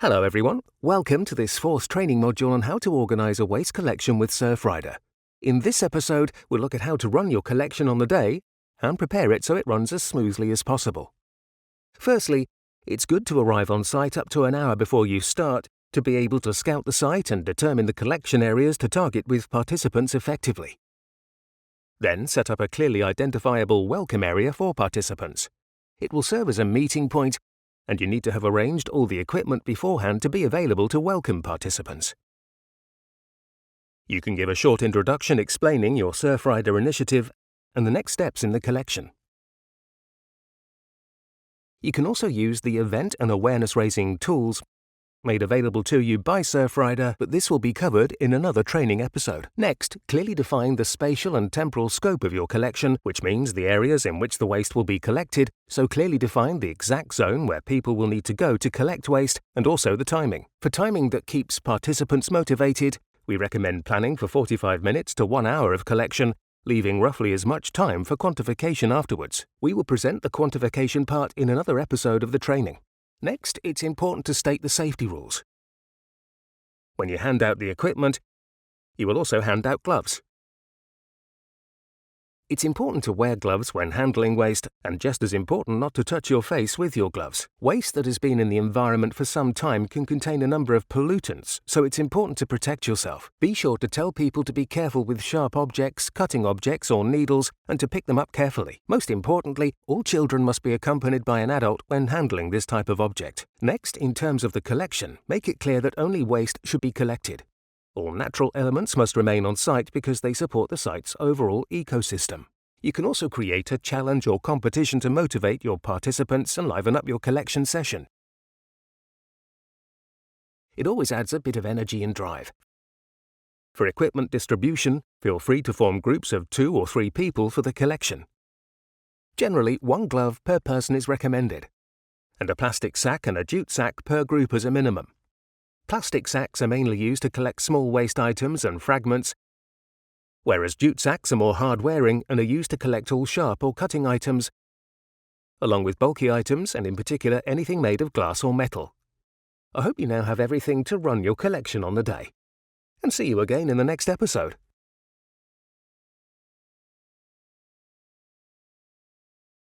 Hello everyone, welcome to this 4th training module on how to organise a waste collection with Surfrider. In this episode, we'll look at how to run your collection on the day and prepare it so it runs as smoothly as possible. Firstly, it's good to arrive on site up to an hour before you start to be able to scout the site and determine the collection areas to target with participants effectively. Then set up a clearly identifiable welcome area for participants. It will serve as a meeting point, and you need to have arranged all the equipment beforehand to be available to welcome participants. You can give a short introduction explaining your Surfrider initiative and the next steps in the collection. You can also use the event and awareness-raising tools made available to you by Surfrider, but this will be covered in another training episode. Next, clearly define the spatial and temporal scope of your collection, which means the areas in which the waste will be collected, so clearly define the exact zone where people will need to go to collect waste, and also the timing. For timing that keeps participants motivated, we recommend planning for 45 minutes to 1 hour of collection, leaving roughly as much time for quantification afterwards. We will present the quantification part in another episode of the training. Next, it's important to state the safety rules. When you hand out the equipment, you will also hand out gloves. It's important to wear gloves when handling waste, and just as important not to touch your face with your gloves. Waste that has been in the environment for some time can contain a number of pollutants, so it's important to protect yourself. Be sure to tell people to be careful with sharp objects, cutting objects or needles, and to pick them up carefully. Most importantly, all children must be accompanied by an adult when handling this type of object. Next, in terms of the collection, make it clear that only waste should be collected. All natural elements must remain on site because they support the site's overall ecosystem. You can also create a challenge or competition to motivate your participants and liven up your collection session. It always adds a bit of energy and drive. For equipment distribution, feel free to form groups of 2 or 3 people for the collection. Generally, 1 glove per person is recommended, and a plastic sack and a jute sack per group as a minimum. Plastic sacks are mainly used to collect small waste items and fragments, whereas jute sacks are more hard-wearing and are used to collect all sharp or cutting items, along with bulky items and in particular anything made of glass or metal. I hope you now have everything to run your collection on the day. And see you again in the next episode.